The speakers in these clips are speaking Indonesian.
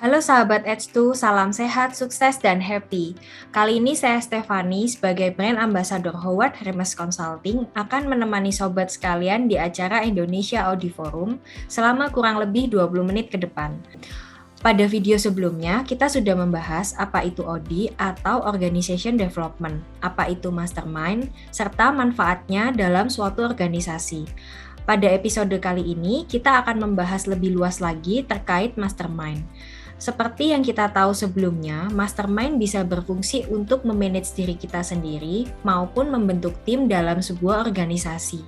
Halo sahabat Edge2, salam sehat, sukses, dan happy. Kali ini saya Stefani sebagai brand ambassador Howard Hermes Consulting akan menemani sobat sekalian di acara Indonesia Audi Forum selama kurang lebih 20 menit ke depan. Pada video sebelumnya, kita sudah membahas apa itu Audi atau Organization Development, apa itu Mastermind, serta manfaatnya dalam suatu organisasi. Pada episode kali ini, kita akan membahas lebih luas lagi terkait Mastermind. Seperti yang kita tahu sebelumnya, mastermind bisa berfungsi untuk memanage diri kita sendiri maupun membentuk tim dalam sebuah organisasi.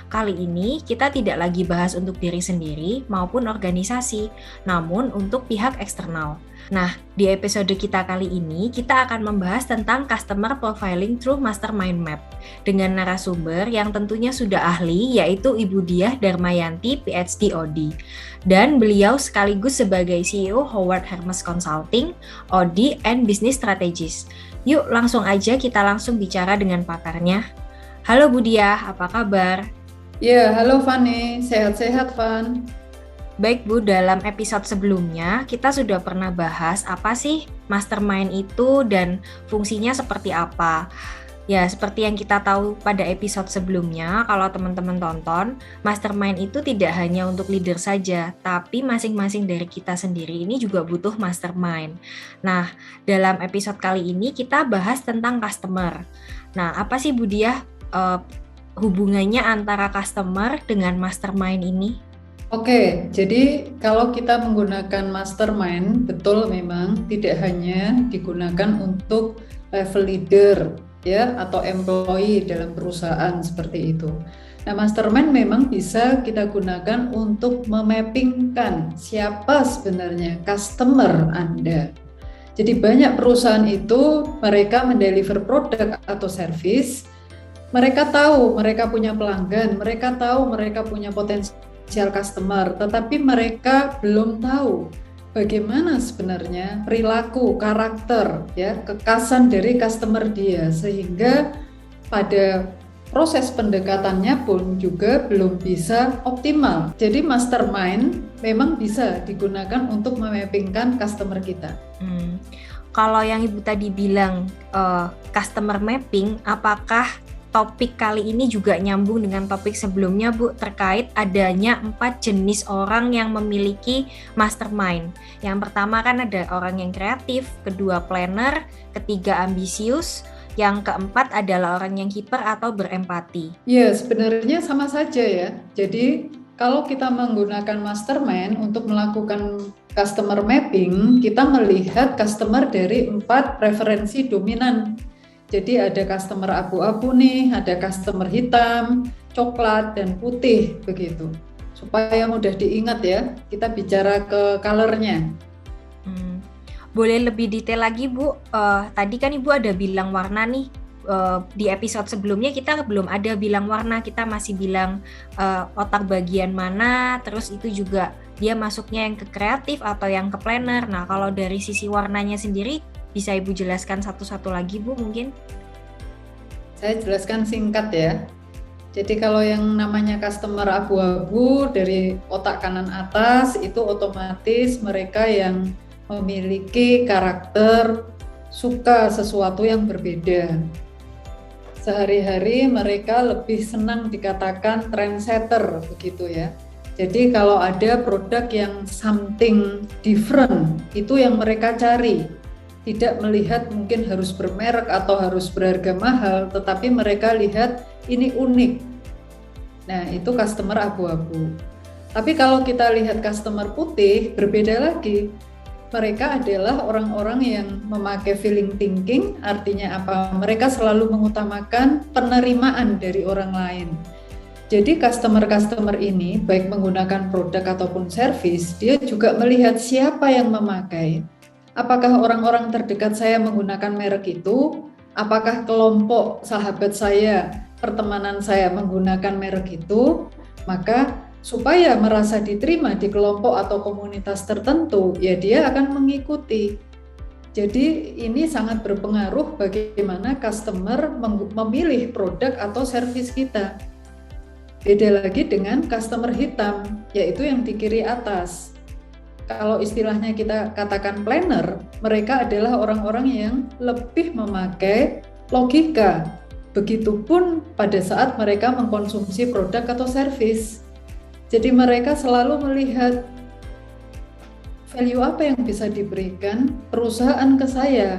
Kali ini kita tidak lagi bahas untuk diri sendiri maupun organisasi, namun untuk pihak eksternal. Nah, di episode kita kali ini kita akan membahas tentang customer profiling through mastermind map dengan narasumber yang tentunya sudah ahli, yaitu Ibu Diah Darmayanti, PhD OD. Dan beliau sekaligus sebagai CEO Howard Hermes Consulting, Audi and Business Strategist. Yuk langsung aja kita langsung bicara dengan pakarnya. Halo Bu Diah, apa kabar? Ya, halo Fani, sehat-sehat Van. Baik Bu, dalam episode sebelumnya kita sudah pernah bahas apa sih mastermind itu dan fungsinya seperti apa. Ya, seperti yang kita tahu pada episode sebelumnya, kalau teman-teman tonton, mastermind itu tidak hanya untuk leader saja, tapi masing-masing dari kita sendiri ini juga butuh mastermind. Nah, dalam episode kali ini kita bahas tentang customer. Nah, apa sih Bu Diah hubungannya antara customer dengan mastermind ini? Oke, jadi kalau kita menggunakan mastermind, betul memang tidak hanya digunakan untuk level leader ya atau employee dalam perusahaan seperti itu. Nah, mastermind memang bisa kita gunakan untuk memappingkan siapa sebenarnya customer Anda. Jadi banyak perusahaan itu mereka mendeliver produk atau service, mereka tahu mereka punya pelanggan, mereka tahu mereka punya potensial customer, tetapi mereka belum tahu bagaimana sebenarnya perilaku, karakter, ya, kekhasan dari customer dia, sehingga pada proses pendekatannya pun juga belum bisa optimal. Jadi mastermind memang bisa digunakan untuk memappingkan customer kita. Kalau yang Ibu tadi bilang customer mapping, apakah topik kali ini juga nyambung dengan topik sebelumnya Bu, terkait adanya 4 jenis orang yang memiliki mastermind. Yang pertama kan ada orang yang kreatif, kedua planner, ketiga ambisius, yang keempat adalah orang yang hiper atau berempati. Ya, sebenarnya sama saja ya. Jadi kalau kita menggunakan mastermind untuk melakukan customer mapping, kita melihat customer dari 4 preferensi dominan. Jadi ada customer abu-abu nih, ada customer hitam, coklat, dan putih begitu. Supaya mudah diingat ya, kita bicara ke color-nya. Boleh lebih detail lagi Bu? Tadi kan Ibu ada bilang warna nih. Di episode sebelumnya kita belum ada bilang warna, kita masih bilang otak bagian mana, terus itu juga dia masuknya yang ke kreatif atau yang ke planner. Nah, kalau dari sisi warnanya sendiri, bisa Ibu jelaskan satu-satu lagi Bu mungkin? Saya jelaskan singkat ya. Jadi kalau yang namanya customer abu-abu dari otak kanan atas itu otomatis mereka yang memiliki karakter suka sesuatu yang berbeda. Sehari-hari mereka lebih senang dikatakan trendsetter begitu ya. Jadi kalau ada produk yang something different, itu yang mereka cari. Tidak melihat mungkin harus bermerek atau harus berharga mahal, tetapi mereka lihat ini unik. Nah, itu customer abu-abu. Tapi kalau kita lihat customer putih, berbeda lagi. Mereka adalah orang-orang yang memakai feeling thinking, artinya apa? Mereka selalu mengutamakan penerimaan dari orang lain. Jadi customer-customer ini, baik menggunakan produk ataupun service, dia juga melihat siapa yang memakai. Apakah orang-orang terdekat saya menggunakan merek itu? Apakah kelompok sahabat saya, pertemanan saya menggunakan merek itu? Maka supaya merasa diterima di kelompok atau komunitas tertentu, ya dia akan mengikuti. Jadi ini sangat berpengaruh bagaimana customer memilih produk atau service kita. Beda lagi dengan customer hitam, yaitu yang di kiri atas. kalau istilahnya kita katakan planner, mereka adalah orang-orang yang lebih memakai logika. Begitupun pada saat mereka mengkonsumsi produk atau service. Jadi mereka selalu melihat value apa yang bisa diberikan perusahaan ke saya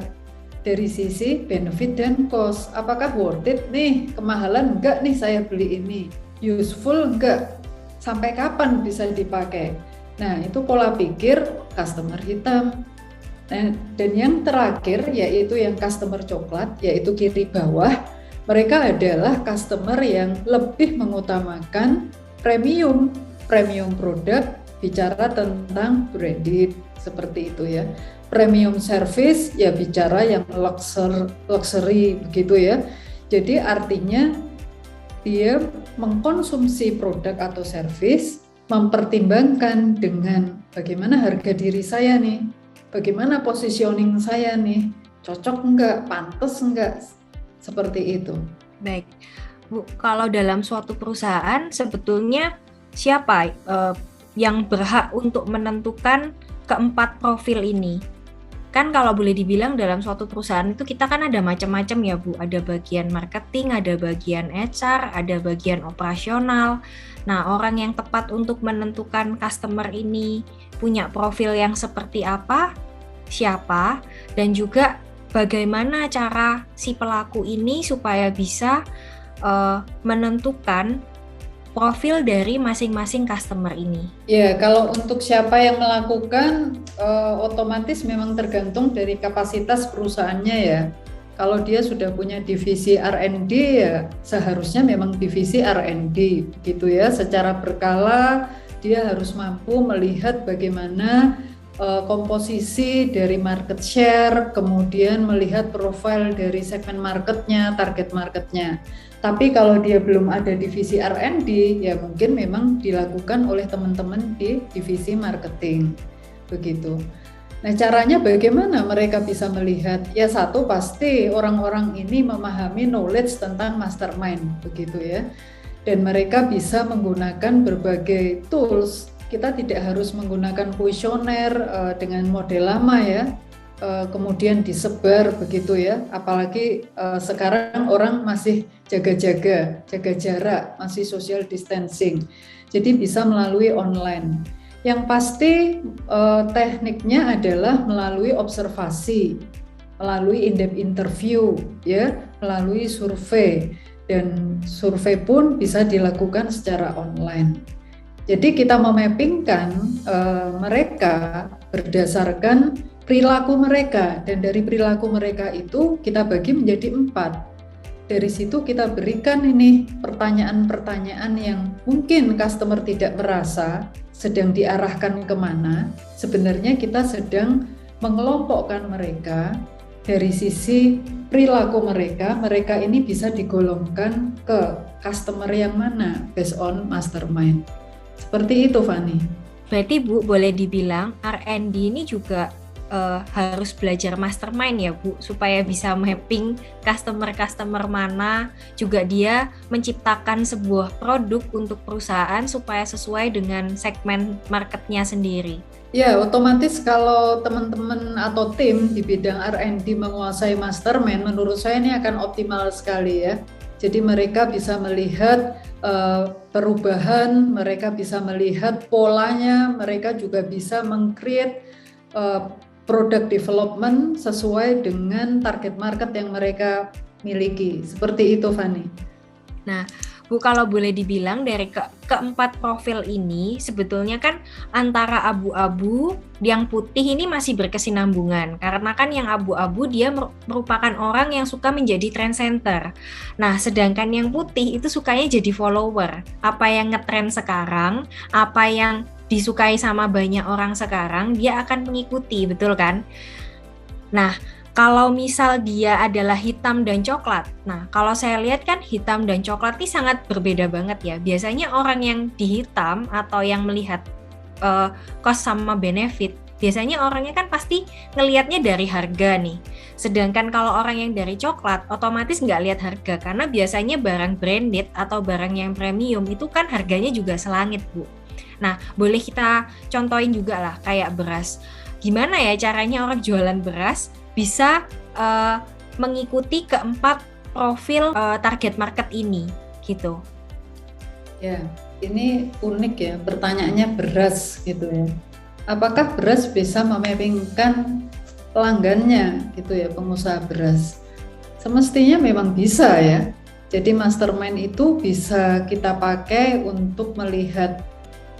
dari sisi benefit dan cost. Apakah worth it nih? Kemahalan enggak nih saya beli ini? Useful enggak? Sampai kapan bisa dipakai? Nah, itu pola pikir customer hitam. Nah, dan yang terakhir yaitu yang customer coklat, yaitu kiri bawah, mereka adalah customer yang lebih mengutamakan premium produk, bicara tentang branded seperti itu ya. Premium service ya bicara yang luxury begitu ya. Jadi artinya dia mengkonsumsi produk atau service mempertimbangkan dengan bagaimana harga diri saya nih, bagaimana positioning saya nih, cocok enggak, pantas enggak, seperti itu. Baik, Bu, kalau dalam suatu perusahaan sebetulnya siapa yang berhak untuk menentukan keempat profil ini? Kan kalau boleh dibilang dalam suatu perusahaan itu kita kan ada macam-macam ya Bu, ada bagian marketing, ada bagian HR, ada bagian operasional. Nah, orang yang tepat untuk menentukan customer ini punya profil yang seperti apa, siapa, dan juga bagaimana cara si pelaku ini supaya bisa menentukan profil dari masing-masing customer ini. Ya, kalau untuk siapa yang melakukan, otomatis memang tergantung dari kapasitas perusahaannya ya. Kalau dia sudah punya divisi R&D ya seharusnya memang divisi R&D gitu ya. Secara berkala dia harus mampu melihat bagaimana komposisi dari market share, kemudian melihat profil dari segmen marketnya, target marketnya. Tapi kalau dia belum ada divisi R&D, ya mungkin memang dilakukan oleh teman-teman di divisi marketing, begitu. Nah, caranya bagaimana mereka bisa melihat? Ya satu, pasti orang-orang ini memahami knowledge tentang mastermind, begitu ya. Dan mereka bisa menggunakan berbagai tools. Kita tidak harus menggunakan kuesioner dengan model lama ya, kemudian disebar begitu ya. Apalagi sekarang orang masih jaga jarak, masih social distancing. Jadi bisa melalui online. Yang pasti tekniknya adalah melalui observasi, melalui in-depth interview ya, melalui survei, dan survei pun bisa dilakukan secara online. Jadi kita memappingkan mereka berdasarkan perilaku mereka, dan dari perilaku mereka itu kita bagi menjadi 4. Dari situ kita berikan ini pertanyaan-pertanyaan yang mungkin customer tidak merasa sedang diarahkan kemana. Sebenarnya kita sedang mengelompokkan mereka dari sisi perilaku mereka ini bisa digolongkan ke customer yang mana based on mastermind. Seperti itu, Fani. Berarti Bu, boleh dibilang R&D ini juga harus belajar mastermind ya Bu, supaya bisa mapping customer mana, juga dia menciptakan sebuah produk untuk perusahaan supaya sesuai dengan segmen marketnya sendiri. Ya, otomatis kalau teman-teman atau tim di bidang R&D menguasai mastermind, menurut saya ini akan optimal sekali ya. Jadi mereka bisa melihat perubahan, mereka bisa melihat polanya, mereka juga bisa meng-create product development sesuai dengan target market yang mereka miliki. Seperti itu, Fani. Nah, Bu, kalau boleh dibilang dari keempat profil ini sebetulnya kan antara abu-abu, yang putih ini masih berkesinambungan. Karena kan yang abu-abu dia merupakan orang yang suka menjadi trendsetter. Nah, sedangkan yang putih itu sukanya jadi follower. Apa yang ngetrend sekarang, apa yang disukai sama banyak orang sekarang, dia akan mengikuti, betul kan? Nah, kalau misal dia adalah hitam dan coklat, nah kalau saya lihat kan hitam dan coklat ini sangat berbeda banget ya. Biasanya orang yang di hitam atau yang melihat cost sama benefit, biasanya orangnya kan pasti ngelihatnya dari harga nih. Sedangkan kalau orang yang dari coklat, otomatis nggak lihat harga, karena biasanya barang branded atau barang yang premium itu kan harganya juga selangit, Bu. Nah, boleh kita contohin juga lah kayak beras. Gimana ya caranya orang jualan beras bisa mengikuti keempat profil target market ini gitu. Ya, ini unik ya, pertanyaannya beras gitu ya. Apakah beras bisa memappingkan pelanggannya gitu ya, pengusaha beras? Semestinya memang bisa ya. Jadi mastermind itu bisa kita pakai untuk melihat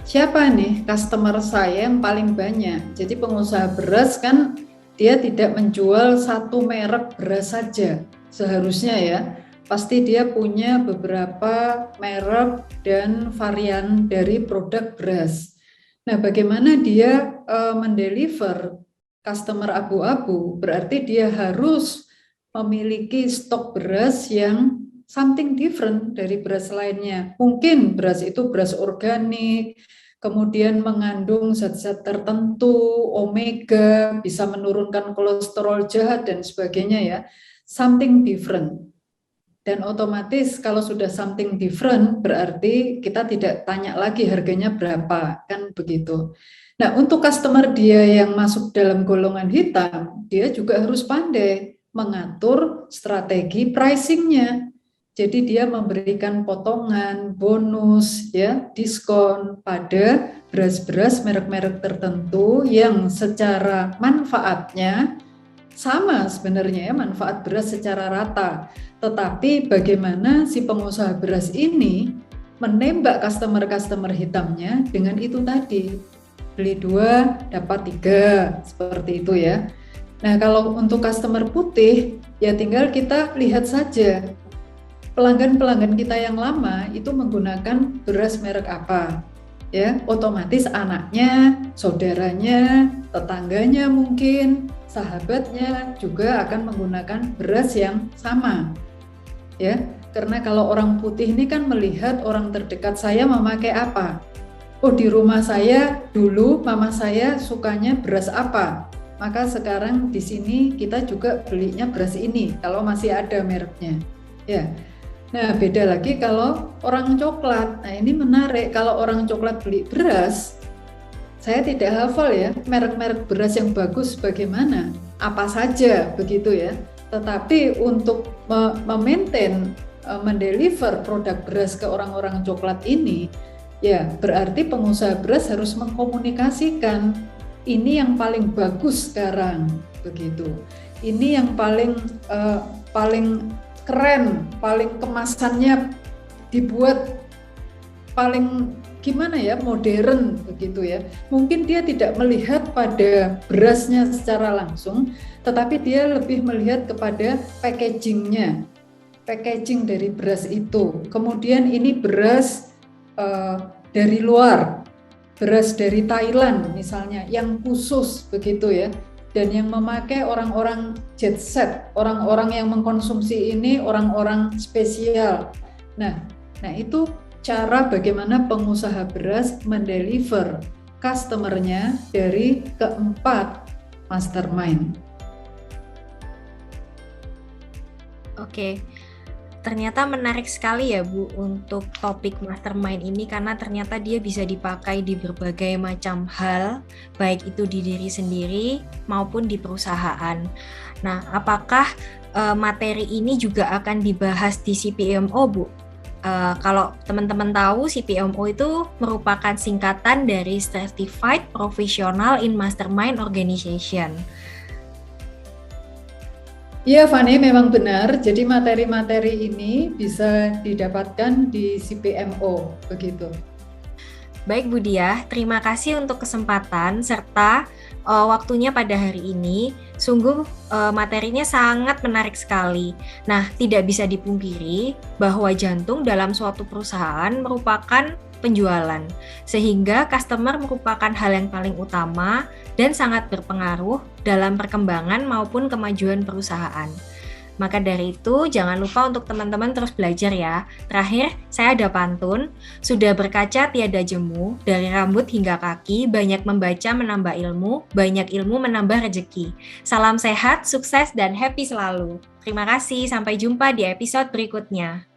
siapa nih customer saya yang paling banyak. Jadi pengusaha beras kan dia tidak menjual satu merek beras saja seharusnya ya. Pasti dia punya beberapa merek dan varian dari produk beras. Nah, bagaimana dia mendeliver customer abu-abu? Berarti dia harus memiliki stok beras yang something different dari beras lainnya. Mungkin beras itu beras organik, kemudian mengandung zat-zat tertentu, omega, bisa menurunkan kolesterol jahat dan sebagainya ya. Something different. Dan otomatis kalau sudah something different berarti kita tidak tanya lagi harganya berapa, kan begitu. Nah, untuk customer dia yang masuk dalam golongan hitam, dia juga harus pandai mengatur strategi pricing-nya. Jadi dia memberikan potongan, bonus, ya, diskon pada beras-beras merek-merek tertentu yang secara manfaatnya sama sebenarnya ya, manfaat beras secara rata. Tetapi bagaimana si pengusaha beras ini menembak customer-customer hitamnya dengan itu tadi. Beli 2, dapat 3, seperti itu ya. Nah, kalau untuk customer putih, ya tinggal kita lihat saja. Pelanggan-pelanggan kita yang lama itu menggunakan beras merek apa. Ya, otomatis anaknya, saudaranya, tetangganya mungkin, sahabatnya juga akan menggunakan beras yang sama. Ya, karena kalau orang putih ini kan melihat orang terdekat saya memakai apa. Oh, di rumah saya dulu mama saya sukanya beras apa. Maka sekarang di sini kita juga belinya beras ini kalau masih ada mereknya. Ya. Nah, beda lagi kalau orang coklat. Nah, ini menarik, kalau orang coklat beli beras, saya tidak hafal ya merek-merek beras yang bagus bagaimana, apa saja begitu ya. Tetapi untuk memaintain, mendeliver produk beras ke orang-orang coklat ini, ya berarti pengusaha beras harus mengkomunikasikan ini yang paling bagus sekarang begitu. Ini yang paling keren, paling kemasannya dibuat paling gimana ya, modern begitu ya. Mungkin dia tidak melihat pada berasnya secara langsung, tetapi dia lebih melihat kepada packagingnya, packaging dari beras itu. Kemudian ini beras dari luar, beras dari Thailand misalnya, yang khusus begitu ya. Dan yang memakai orang-orang jet set, orang-orang yang mengkonsumsi ini orang-orang spesial. Nah itu cara bagaimana pengusaha beras mendeliver customer-nya dari keempat mastermind. Oke. Ternyata menarik sekali ya Bu untuk topik mastermind ini, karena ternyata dia bisa dipakai di berbagai macam hal, baik itu di diri sendiri maupun di perusahaan. Nah, apakah materi ini juga akan dibahas di CPMO Bu? Kalau teman-teman tahu, CPMO itu merupakan singkatan dari Certified Professional in Mastermind Organization. Iya Fani, memang benar. Jadi materi-materi ini bisa didapatkan di CPMO, begitu. Baik Bu Diah, terima kasih untuk kesempatan serta waktunya pada hari ini. Sungguh materinya sangat menarik sekali. Nah, tidak bisa dipungkiri bahwa jantung dalam suatu perusahaan merupakan penjualan, sehingga customer merupakan hal yang paling utama dan sangat berpengaruh dalam perkembangan maupun kemajuan perusahaan. Maka dari itu, jangan lupa untuk teman-teman terus belajar ya. Terakhir, saya ada pantun, sudah berkaca tiada jemu, dari rambut hingga kaki, banyak membaca menambah ilmu, banyak ilmu menambah rezeki. Salam sehat, sukses, dan happy selalu. Terima kasih, sampai jumpa di episode berikutnya.